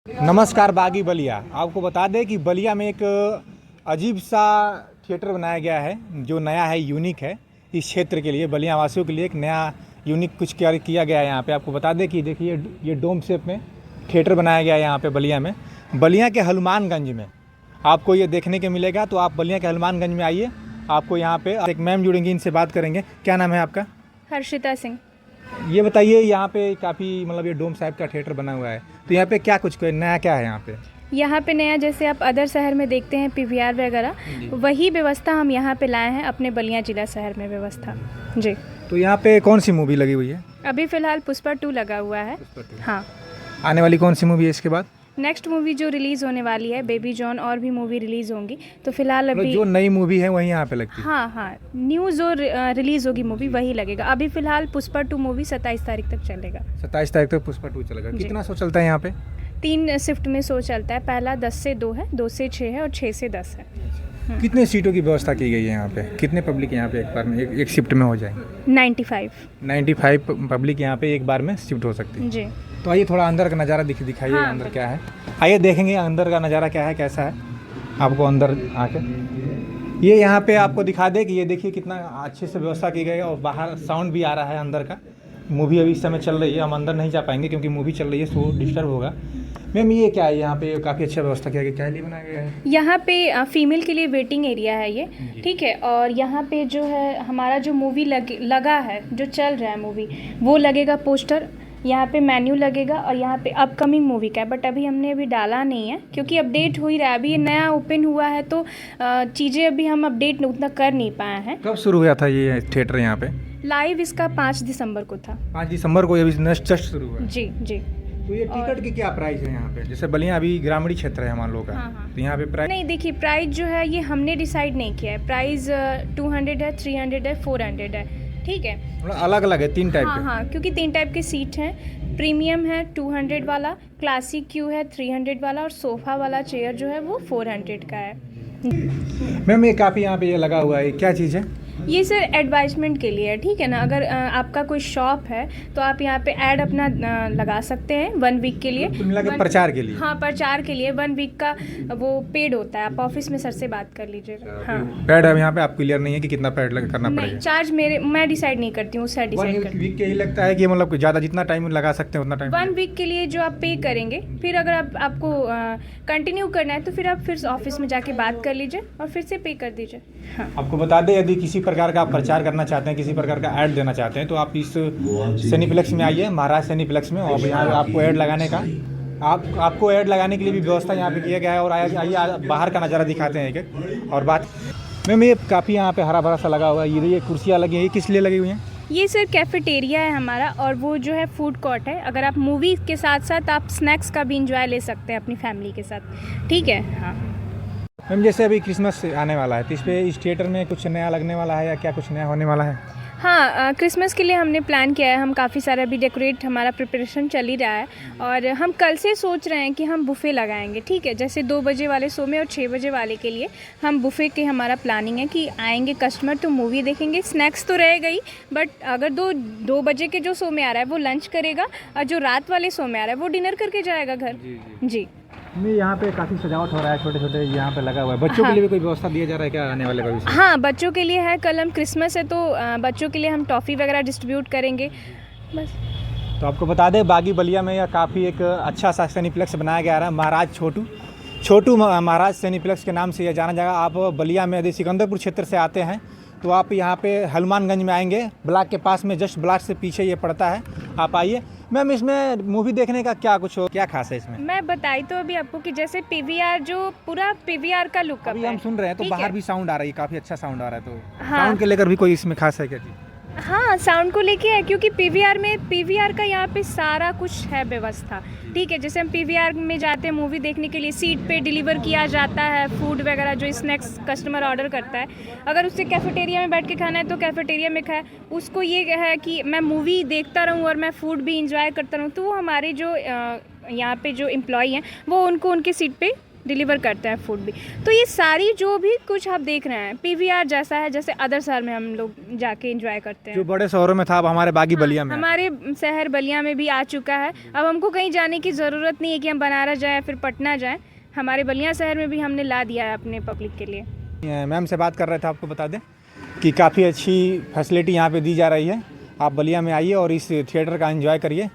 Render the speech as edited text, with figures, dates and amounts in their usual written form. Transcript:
नमस्कार बागी बलिया। आपको बता दें कि बलिया में एक अजीब सा थिएटर बनाया गया है जो नया है, यूनिक है। इस क्षेत्र के लिए, बलिया वासियों के लिए एक नया यूनिक कुछ किया गया है यहाँ पे। आपको बता दें कि देखिए ये डोम शेप में थिएटर बनाया गया है यहाँ पे बलिया में, बलिया के हनुमानगंज में आपको ये देखने के मिलेगा। तो आप बलिया के हनुमानगंज में आइए, आपको यहाँ पे एक मैम जुड़ेंगी, इनसे बात करेंगे। क्या नाम है आपका? हर्षिता सिंह। ये बताइए, यहाँ पे काफ़ी मतलब ये डोम साहिब का थिएटर बना हुआ है, तो यहाँ पे क्या कुछ नया क्या है यहाँ पे? यहाँ पे नया जैसे आप अदर शहर में देखते हैं पीवीआर वगैरह, वही व्यवस्था हम यहाँ पे लाए हैं अपने बलिया जिला शहर में व्यवस्था जी। तो यहाँ पे कौन सी मूवी लगी हुई है? अभी फ़िलहाल पुष्पा 2 लगा हुआ है। हाँ, आने वाली कौन सी मूवी है इसके बाद? नेक्स्ट मूवी जो रिलीज़ होने वाली है बेबी जॉन, और भी मूवी रिलीज़ होंगी। तो फिलहाल अभी जो नई मूवी है वही यहाँ पे लगती है? हाँ, न्यू जो रिलीज़ होगी मूवी वही लगेगा। अभी फ़िलहाल पुष्पा 2 मूवी 27 तारीख तक चलेगा। 27 तारीख तक पुष्पा 2 चलेगा। कितना शो चलता है यहाँ पे? 3 शिफ्ट में शो चलता है। पहला 10 से 2 है, 2 से 6 है और 6 से 10 है। कितने सीटों की व्यवस्था की गई है यहाँ पे? कितने पब्लिक यहाँ पे एक बार में एक शिफ्ट में हो जाएंगे? 95 पब्लिक यहाँ पे एक बार में शिफ्ट हो सकती है जी। तो आइए थोड़ा अंदर का नज़ारा दिखाइए। हाँ, अंदर क्या है, आइए देखेंगे अंदर का नज़ारा क्या है, कैसा है। आपको अंदर आके ये यहाँ पे आपको दिखा दे कि ये देखिए कितना अच्छे से व्यवस्था की गई है, और बाहर साउंड भी आ रहा है अंदर का। मूवी अभी इस समय चल रही है, हम अंदर नहीं जा पाएंगे क्योंकि मूवी चल रही है, सो डिस्टर्ब होगा। मैम ये क्या है यहाँ पे? काफ़ी अच्छा व्यवस्था किया गया, क्या लिए बनाया गया है? यहाँ पे फीमेल के लिए वेटिंग एरिया है ये, ठीक है। और यहाँ पे जो है हमारा जो मूवी लगा है, जो चल रहा है मूवी, वो लगेगा पोस्टर, यहाँ पे मेन्यू लगेगा, और यहाँ पे अपकमिंग मूवी का है। बट अभी हमने अभी डाला नहीं है क्योंकि अपडेट हो ही रहा है। अभी ये नया ओपन हुआ है तो चीज़ें अभी हम अपडेट उतना कर नहीं पाए हैं। कब शुरू हुआ था ये थिएटर यहाँ पे? लाइव इसका 5 दिसंबर को था। 5 दिसंबर को ये जस्ट शुरू हुआ है। जी। तो ये टिकट की क्या प्राइस है यहाँ पे? जैसे बलिया अभी ग्रामीण क्षेत्र है हमारे लोग का, हाँ। तो यहाँ पे प्राइस नहीं, देखिए प्राइस जो है ये हमने डिसाइड नहीं किया है। प्राइस 200 है, 300 है, 400 है, ठीक है। मतलब अलग अलग है, 3 टाइप के? हाँ, क्योंकि 3 टाइप के सीट हैं। प्रीमियम है 200 वाला, क्लासिक क्यू है 300 वाला, और सोफ़ा वाला चेयर जो है वो 400 का है। मैम ये काफ़ी यहाँ पे ये लगा हुआ है, क्या चीज़ है? ये सर एडवर्टाइजमेंट के लिए है, ठीक है ना। अगर आपका कोई शॉप है तो आप यहाँ पे ऐड अपना लगा सकते हैं 1 वीक के लिए। कुल मिला के प्रचार के लिए? हाँ, प्रचार के लिए 1 वीक का वो पेड होता है। आप ऑफिस में सर से बात कर लीजिएगा। हाँ, पैड है यहाँ पे, आप क्लियर नहीं है कि कितना पैड करना नहीं, पड़ेगा? चार्ज मैं डिसाइड नहीं करती हूँ, सर डिसाइड करती 1 वीक के ही लगता है कि मतलब ज़्यादा जितना टाइम लगा सकते हैं उतना टाइम? 1 वीक के लिए जो आप पे करेंगे, फिर अगर आपको कंटिन्यू करना है तो फिर आप फिर ऑफिस में जाके बात कर लीजिए और फिर से पे कर दीजिए। हाँ। आपको बता दें, यदि किसी प्रकार का आप प्रचार करना चाहते हैं, किसी प्रकार का ऐड देना चाहते हैं, तो आप इस सिनेप्लेक्स में आइए, महाराज सिनेप्लेक्स में, और यहाँ आपको ऐड लगाने का आपको ऐड लगाने के लिए भी व्यवस्था यहाँ पे किया गया है। और आइए बाहर का नज़ारा दिखाते हैं एक और बात। मैम ये काफ़ी यहाँ पे हरा भरा सा लगा हुआ है, ये कुर्सियाँ लगी हैं, ये किस लिए लगी हुई हैं? ये सर कैफेटेरिया है हमारा, और वो जो है फूड कोर्ट है। अगर आप मूवी के साथ साथ आप स्नैक्स का भी इंजॉय ले सकते हैं अपनी फैमिली के साथ, ठीक है। हाँ मैम जैसे अभी क्रिसमस आने वाला है, तो इस थिएटर में कुछ नया लगने वाला है या क्या कुछ नया होने वाला है? हाँ, क्रिसमस के लिए हमने प्लान किया है। हम काफ़ी सारा अभी डेकोरेट, हमारा प्रिपरेशन चल ही रहा है, और हम कल से सोच रहे हैं कि हम बुफ़े लगाएंगे, ठीक है। जैसे 2 बजे वाले शो में और 6 बजे वाले के लिए हम बुफ़े के हमारा प्लानिंग है कि आएंगे कस्टमर तो मूवी देखेंगे, स्नैक्स तो रहेगा ही, बट अगर 2 बजे के जो शो में आ रहा है वो लंच करेगा, और जो रात वाले शो में आ रहा है वो डिनर करके जाएगा घर। जी। नहीं, यहाँ पे काफ़ी सजावट हो रहा है, छोटे छोटे यहाँ पे लगा हुआ है। बच्चों के लिए भी कोई व्यवस्था दिया जा रहा है क्या आने वाले भविष्य में? हाँ, बच्चों के लिए है। कल हम क्रिसमस है तो बच्चों के लिए हम टॉफ़ी वगैरह डिस्ट्रीब्यूट करेंगे बस। तो आपको बता दें, बागी बलिया में यह काफ़ी एक अच्छा सा सिनेप्लेक्स बनाया गया है, महाराज छोटू महाराज सिनेप्लेक्स के नाम से यह जाना जाएगा। आप बलिया में यदि सिकंदरपुर क्षेत्र से आते हैं तो आप यहाँ पे हनुमानगंज में आएंगे, ब्लॉक के पास में, जस्ट ब्लॉक से पीछे ये पड़ता है, आप आइए। मैम इसमें मूवी देखने का क्या खास है इसमें? मैं बताई तो अभी आपको कि जैसे पीवीआर, जो पूरा पीवीआर का लुक अभी हम सुन रहे हैं तो बाहर भी साउंड आ रही है, काफ़ी अच्छा साउंड आ रहा है, तो हाँ, साउंड के लेकर भी कोई इसमें खास है क्या चीज़? हाँ, साउंड को लेके है क्योंकि पीवीआर का यहाँ पे सारा कुछ है व्यवस्था, ठीक है। जैसे हम पीवीआर में जाते हैं मूवी देखने के लिए, सीट पे डिलीवर किया जाता है फूड वगैरह, जो स्नैक्स कस्टमर ऑर्डर करता है। अगर उससे कैफेटेरिया में बैठ के खाना है तो कैफेटेरिया में खाए। उसको ये है कि मैं मूवी देखता रहूँ और मैं फूड भी इंजॉय करता रहूँ, तो वो हमारे जो यहाँ पे जो एम्प्लॉई हैं वो उनकी सीट पे डिलीवर करते हैं फूड भी। तो ये सारी जो भी कुछ आप देख रहे हैं पीवीआर जैसा है, जैसे अदर शहर में हम लोग जाके एंजॉय करते जो हैं। बड़े शहरों में था अब हमारे बागी बलिया में हमारे शहर बलिया में भी आ चुका है। अब हमको कहीं जाने की ज़रूरत नहीं है कि हम बनारस जाएं फिर पटना जाएं, हमारे बलिया शहर में भी हमने ला दिया है अपने पब्लिक के लिए। मैम से बात कर रहे थे, आपको बता दें कि काफ़ी अच्छी फैसिलिटी यहाँ पे दी जा रही है। आप बलिया में आइए और इस थिएटर का एंजॉय करिए।